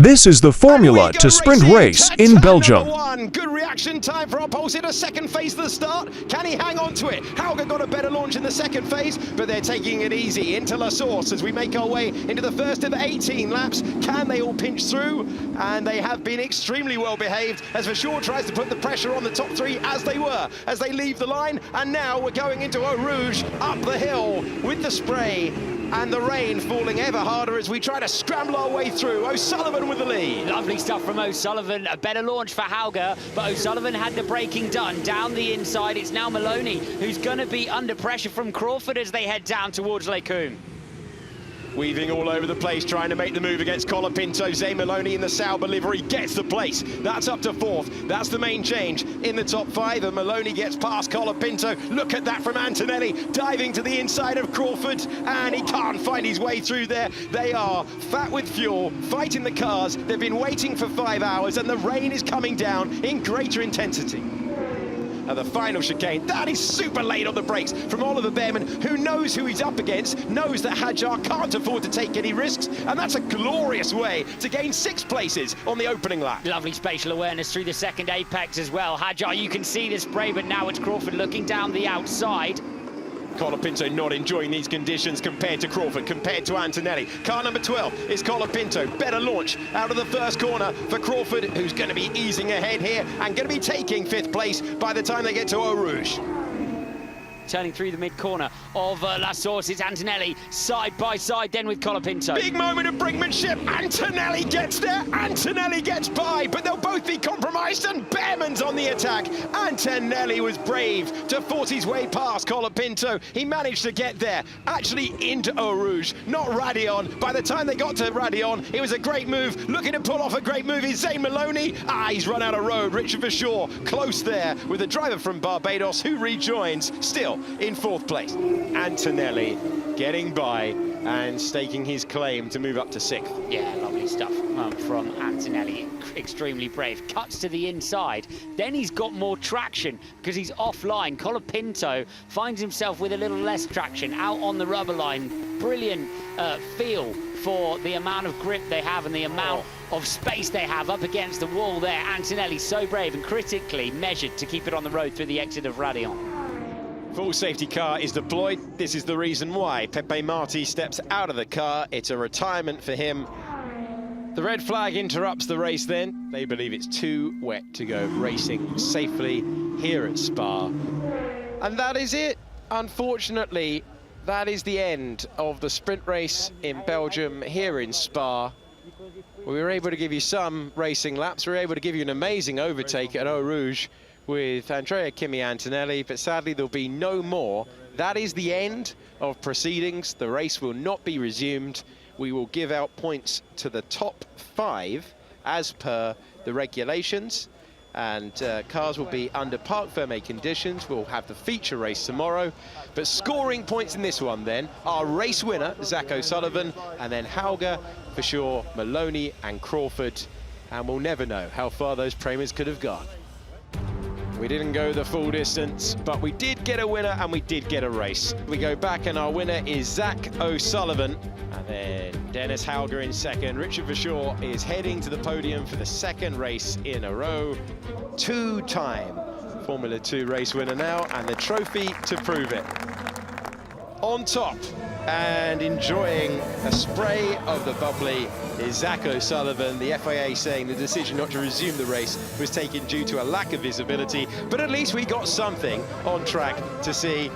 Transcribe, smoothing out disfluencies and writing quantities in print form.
This is the formula to sprint race in Belgium. Good reaction time for Oppols in a second phase of the start. Can he hang on to it? Hauger got a better launch in the second phase, but they're taking it easy into La Source as we make our way into the first of 18 laps. Can they all pinch through? And they have been extremely well behaved as Verschoor tries to put the pressure on the top three as they leave the line. And now we're going into Eau Rouge up the hill with the spray and the rain falling ever harder as we try to scramble our way through. O'Sullivan with the lead. Lovely stuff from O'Sullivan. A better launch for Hauger, but O'Sullivan had the braking done. Down the inside, it's now Maloney who's going to be under pressure from Crawford as they head down towards Les Combes. Weaving all over the place, trying to make the move against Colapinto. Zay Maloney in the Sauber livery gets the place. That's up to fourth. That's the main change in the top five, and Maloney gets past Colapinto. Look at that from Antonelli, diving to the inside of Crawford, and he can't find his way through there. They are fat with fuel, fighting the cars. They've been waiting for 5 hours, and the rain is coming down in greater intensity. At the final chicane, that is super late on the brakes from Oliver Bearman, who knows who he's up against, knows that Hadjar can't afford to take any risks, and that's a glorious way to gain 6 places on the opening lap. Lovely spatial awareness through the second apex as well. Hadjar, you can see the spray, but now it's Crawford looking down the outside. Colapinto not enjoying these conditions compared to Crawford, compared to Antonelli. Car number 12 is Colapinto. Better launch out of the first corner for Crawford, who's going to be easing ahead here and going to be taking 5th place by the time they get to Eau Rouge. Turning through the mid-corner of La Source, it's Antonelli, side by side then with Colapinto. Big moment of brinkmanship. Antonelli gets there, Antonelli gets by, but they'll both be compromised, and Bearman's on the attack. Antonelli was brave to force his way past Colapinto. He managed to get there, actually into Eau Rouge, not Radion. By the time they got to Radion, it was a great move. Looking to pull off a great move is Zane Maloney. He's run out of road. Richard Verschoor close there with the driver from Barbados, who rejoins, still in 4th place. Antonelli getting by and staking his claim to move up to 6th. Yeah, lovely stuff from Antonelli. Extremely brave. Cuts to the inside. Then he's got more traction because he's offline. Colapinto finds himself with a little less traction out on the rubber line. Brilliant feel for the amount of grip they have and the amount of space they have up against the wall there. Antonelli so brave and critically measured to keep it on the road through the exit of Radion. Full safety car is deployed. This is the reason why Pepe Marti steps out of the car. It's a retirement for him. The red flag interrupts the race then. They believe it's too wet to go racing safely here at Spa. And that is it. Unfortunately, that is the end of the sprint race in Belgium here in Spa. We were able to give you some racing laps. We were able to give you an amazing overtake at Eau Rouge with Andrea Kimi Antonelli, but sadly there'll be no more. That is the end of proceedings. The race will not be resumed. We will give out points to the top 5 as per the regulations, and cars will be under parc fermé conditions. We'll have the feature race tomorrow, but scoring points in this one then, our race winner, Zach O'Sullivan, and then Hauger, Verschoor, Maloney and Crawford, and we'll never know how far those premiers could have gone. We didn't go the full distance, but we did get a winner and we did get a race. We go back and our winner is Zach O'Sullivan, and then Dennis Hauger in second. Richard Verschoor is heading to the podium for the 2nd race in a row. 2-time Formula 2 race winner now, and the trophy to prove it. On top and enjoying a spray of the bubbly is Zach O'Sullivan. The FIA saying the decision not to resume the race was taken due to a lack of visibility, but at least we got something on track to see